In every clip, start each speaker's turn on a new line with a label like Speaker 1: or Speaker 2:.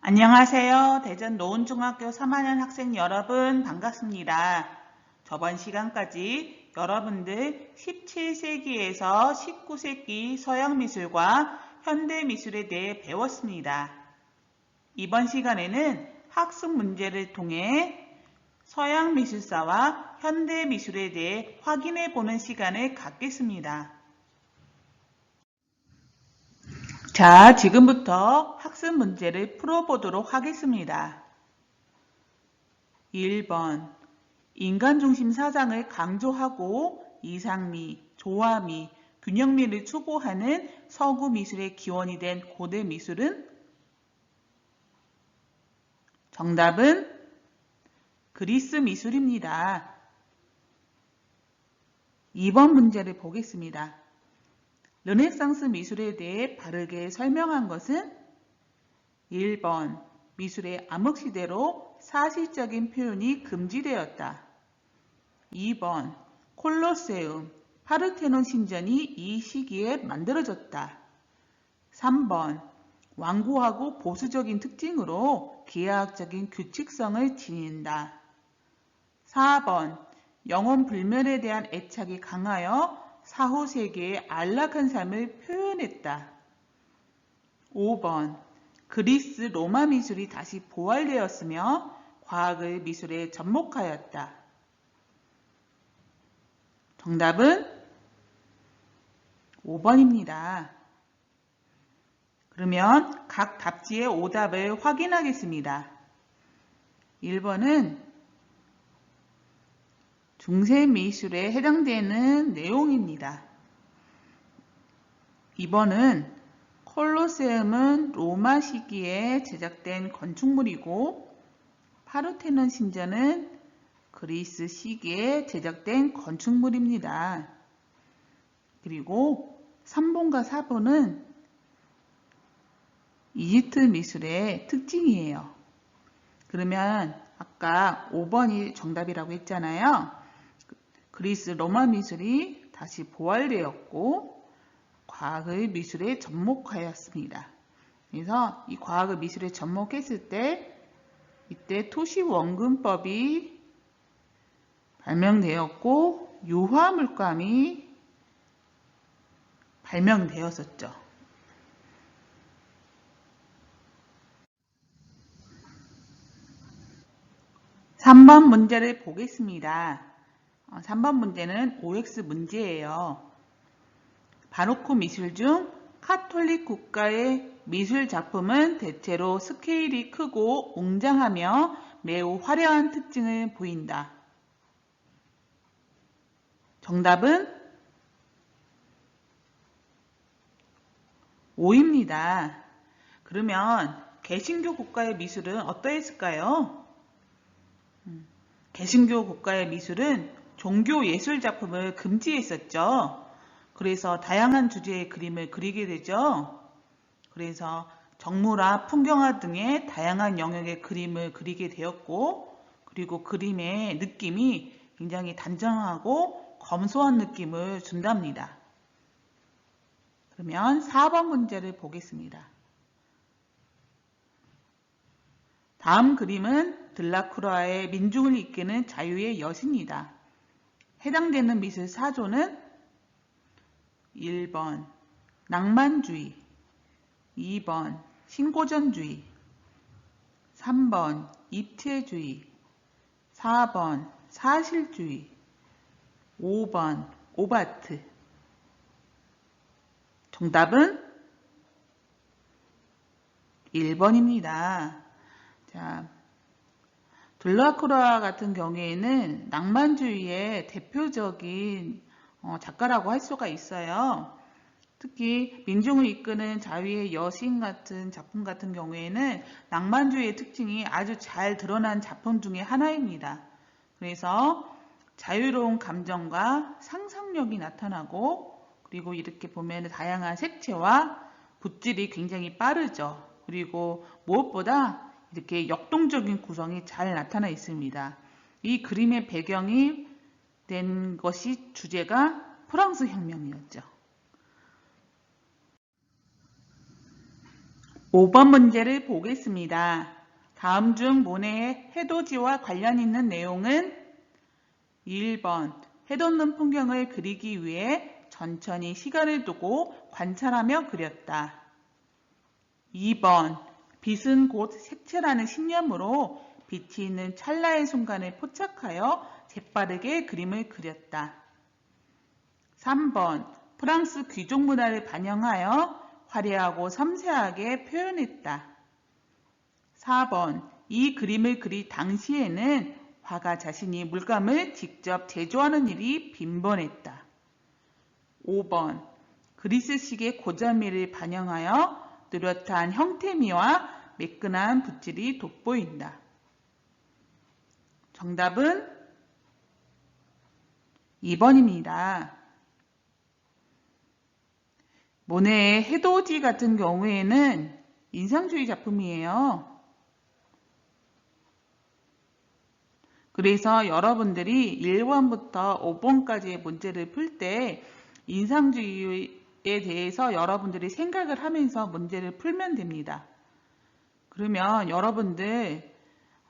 Speaker 1: 안녕하세요. 대전 노은중학교 3학년 학생 여러분 반갑습니다. 저번 시간까지 여러분들 17세기에서 19세기 서양미술과 현대미술에 대해 배웠습니다. 이번 시간에는 학습 문제를 통해 서양미술사와 현대미술에 대해 확인해 보는 시간을 갖겠습니다. 자, 지금부터 학습 문제를 풀어보도록 하겠습니다. 1번. 인간중심 사상을 강조하고 이상미, 조화미, 균형미를 추구하는 서구 미술의 기원이 된 고대 미술은? 정답은 그리스 미술입니다. 2번 문제를 보겠습니다. 르네상스 미술에 대해 바르게 설명한 것은? 1번. 미술의 암흑시대로 사실적인 표현이 금지되었다. 2번. 콜로세움, 파르테논 신전이 이 시기에 만들어졌다. 3번. 완고하고 보수적인 특징으로 기하학적인 규칙성을 지닌다. 4번. 영혼 불멸에 대한 애착이 강하여 사후 세계의 안락한 삶을 표현했다. 5번. 그리스 로마 미술이 다시 부활되었으며 과학의 미술에 접목하였다. 정답은 5번입니다. 그러면 각 답지의 오답을 확인하겠습니다. 1번은 중세 미술에 해당되는 내용입니다. 2번은 콜로세움은 로마 시기에 제작된 건축물이고 파르테논 신전은 그리스 시기에 제작된 건축물입니다. 그리고 3번과 4번은 이집트 미술의 특징이에요. 그러면 아까 5번이 정답이라고 했잖아요. 그리스 로마 미술이 다시 부활되었고 과학의 미술에 접목하였습니다. 그래서 이 과학의 미술에 접목했을 때 이때 토시원근법이 발명되었고 유화물감이 발명되었었죠. 3번 문제를 보겠습니다. 3번 문제는 OX 문제예요. 바로크 미술 중 카톨릭 국가의 미술 작품은 대체로 스케일이 크고 웅장하며 매우 화려한 특징을 보인다. 정답은 5입니다. 그러면 개신교 국가의 미술은 어떠했을까요? 개신교 국가의 미술은 종교 예술 작품을 금지했었죠. 그래서 다양한 주제의 그림을 그리게 되죠. 그래서 정물화, 풍경화 등의 다양한 영역의 그림을 그리게 되었고, 그리고 그림의 느낌이 굉장히 단정하고 검소한 느낌을 준답니다. 그러면 4번 문제를 보겠습니다. 다음 그림은 들라크루아의 민중을 이끄는 자유의 여신이다. 해당되는 미술 사조는 1번 낭만주의, 2번 신고전주의, 3번 입체주의, 4번 사실주의, 5번 오바트. 정답은 1번입니다. 자, 들라크루아 같은 경우에는 낭만주의의 대표적인 작가라고 할 수가 있어요. 특히 민중을 이끄는 자유의 여신 같은 작품 같은 경우에는 낭만주의의 특징이 아주 잘 드러난 작품 중에 하나입니다. 그래서 자유로운 감정과 상상력이 나타나고 그리고 이렇게 보면 다양한 색채와 붓질이 굉장히 빠르죠. 그리고 무엇보다 이렇게 역동적인 구성이 잘 나타나 있습니다. 이 그림의 배경이 된 것이 주제가 프랑스 혁명이었죠. 5번 문제를 보겠습니다. 다음 중 모네의 해돋이와 관련 있는 내용은 1번 해돋는 풍경을 그리기 위해 천천히 시간을 두고 관찰하며 그렸다. 2번 빛은 곧 색채라는 신념으로 빛이 있는 찰나의 순간을 포착하여 재빠르게 그림을 그렸다. 3번 프랑스 귀족 문화를 반영하여 화려하고 섬세하게 표현했다. 4번 이 그림을 그릴 당시에는 화가 자신이 물감을 직접 제조하는 일이 빈번했다. 5번 그리스식의 고전미를 반영하여 뚜렷한 형태미와 매끈한 붓질이 돋보인다. 정답은 2번입니다. 모네의 해돋이 같은 경우에는 인상주의 작품이에요. 그래서 여러분들이 1번부터 5번까지의 문제를 풀 때 인상주의에 대해서 여러분들이 생각을 하면서 문제를 풀면 됩니다. 그러면 여러분들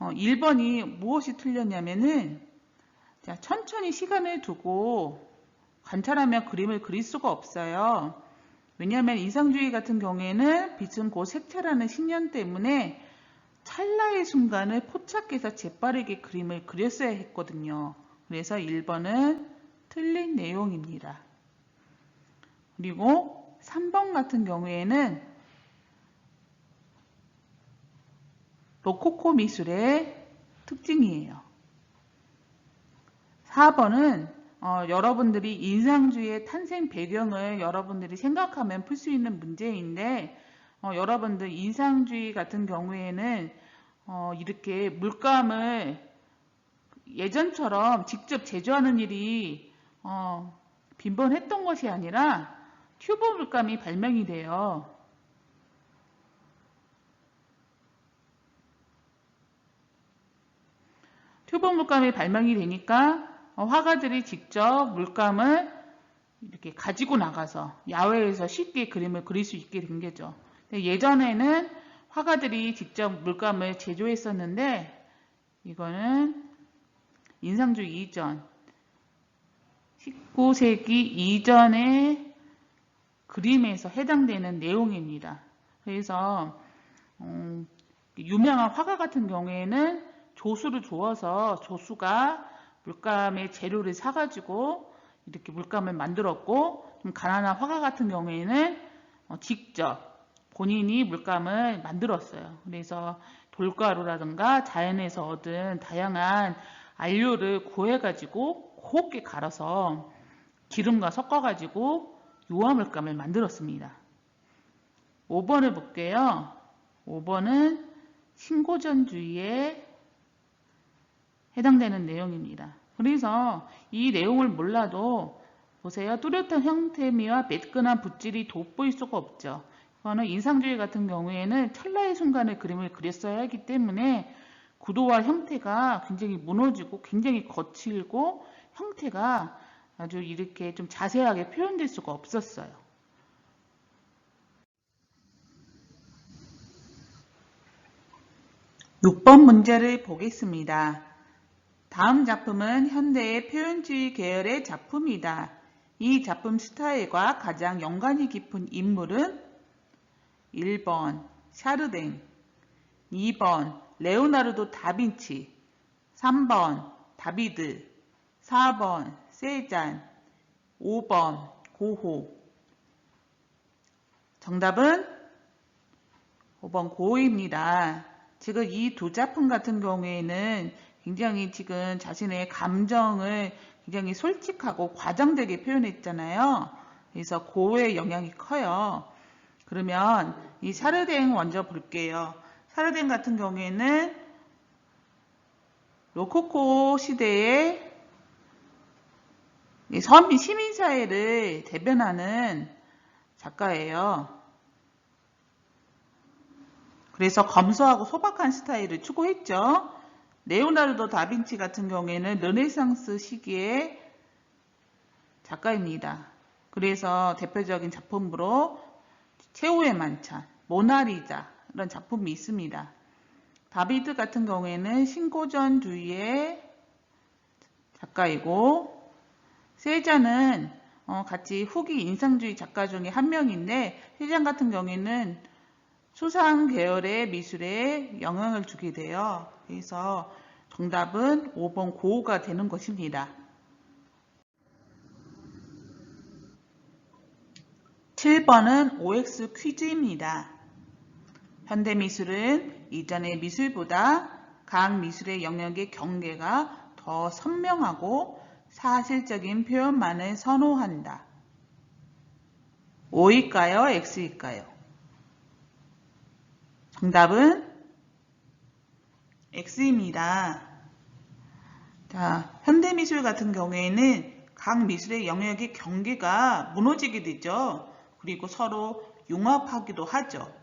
Speaker 1: 1번이 무엇이 틀렸냐면은 자, 천천히 시간을 두고 관찰하며 그림을 그릴 수가 없어요. 왜냐하면 인상주의 같은 경우에는 빛은 곧 색채라는 신념 때문에 찰나의 순간을 포착해서 재빠르게 그림을 그렸어야 했거든요. 그래서 1번은 틀린 내용입니다. 그리고 3번 같은 경우에는 로코코 미술의 특징이에요. 4번은 여러분들이 인상주의의 탄생 배경을 여러분들이 생각하면 풀 수 있는 문제인데 여러분들 인상주의 같은 경우에는 이렇게 물감을 예전처럼 직접 제조하는 일이 빈번했던 것이 아니라 튜브 물감이 발명이 돼요. 튜브 물감이 발명이 되니까 화가들이 직접 물감을 이렇게 가지고 나가서 야외에서 쉽게 그림을 그릴 수 있게 된 거죠. 예전에는 화가들이 직접 물감을 제조했었는데 이거는 인상주의 이전 19세기 이전의 그림에서 해당되는 내용입니다. 그래서 유명한 화가 같은 경우에는 조수를 주어서 조수가 물감의 재료를 사가지고 이렇게 물감을 만들었고 좀 가난한 화가 같은 경우에는 직접 본인이 물감을 만들었어요. 그래서 돌가루라든가 자연에서 얻은 다양한 안료를 구해가지고 곱게 갈아서 기름과 섞어가지고 유화 물감을 만들었습니다. 5번을 볼게요. 5번은 신고전주의에 해당되는 내용입니다. 그래서 이 내용을 몰라도 보세요. 뚜렷한 형태미와 매끈한 붓질이 돋보일 수가 없죠. 이거는 인상주의 같은 경우에는 찰나의 순간에 그림을 그렸어야 하기 때문에 구도와 형태가 굉장히 무너지고 굉장히 거칠고 형태가 아주 이렇게 좀 자세하게 표현될 수가 없었어요. (6번) 문제를 보겠습니다. 다음 작품은 현대의 표현주의 계열의 작품이다. 이 작품 스타일과 가장 연관이 깊은 인물은 1번 샤르댕, 2번 레오나르도 다빈치, 3번 다비드, 4번 세잔, 5번 고호. 정답은 5번 고호입니다. 지금 이 두 작품 같은 경우에는 굉장히 지금 자신의 감정을 굉장히 솔직하고 과장되게 표현했잖아요. 그래서 고호의 영향이 커요. 그러면 이 샤르댕 먼저 볼게요. 샤르댕 같은 경우에는 로코코 시대의 서민 시민사회를 대변하는 작가예요. 그래서 검소하고 소박한 스타일을 추구했죠. 레오나르도 다빈치 같은 경우에는 르네상스 시기의 작가입니다. 그래서 대표적인 작품으로 최후의 만찬, 모나리자 그런 작품이 있습니다. 다비드 같은 경우에는 신고전주의의 작가이고, 세자는 같이 후기 인상주의 작가 중에 한 명인데, 세잔 같은 경우에는 수상 계열의 미술에 영향을 주게 돼요. 그래서 정답은 5번 고우가 되는 것입니다. 7번은 OX 퀴즈입니다. 현대미술은 이전의 미술보다 각 미술의 영역의 경계가 더 선명하고 사실적인 표현만을 선호한다. O일까요? X일까요? 정답은 X입니다. 자, 현대미술 같은 경우에는 각 미술의 영역의 경계가 무너지게 되죠. 그리고 서로 융합하기도 하죠.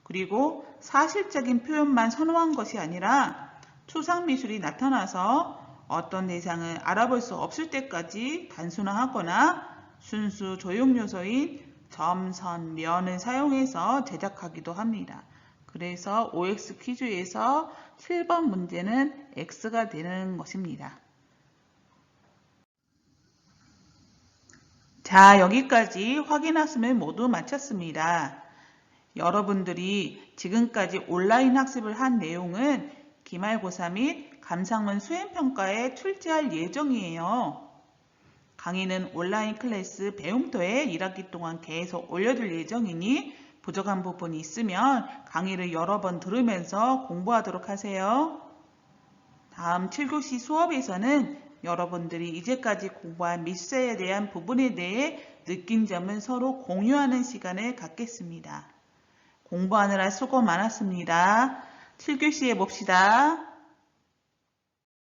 Speaker 1: 그리고 사실적인 표현만 선호한 것이 아니라 추상미술이 나타나서 어떤 대상을 알아볼 수 없을 때까지 단순화하거나 순수 조형 요소인 점, 선, 면을 사용해서 제작하기도 합니다. 그래서 OX 퀴즈에서 7번 문제는 X가 되는 것입니다. 자, 여기까지 확인학습을 모두 마쳤습니다. 여러분들이 지금까지 온라인 학습을 한 내용은 기말고사 및 감상문 수행평가에 출제할 예정이에요. 강의는 온라인 클래스 배움터에 1학기 동안 계속 올려둘 예정이니 부족한 부분이 있으면 강의를 여러 번 들으면서 공부하도록 하세요. 다음 7교시 수업에서는 여러분들이 이제까지 공부한 미술사에 대한 부분에 대해 느낀 점을 서로 공유하는 시간을 갖겠습니다. 공부하느라 수고 많았습니다. 7교시에 봅시다.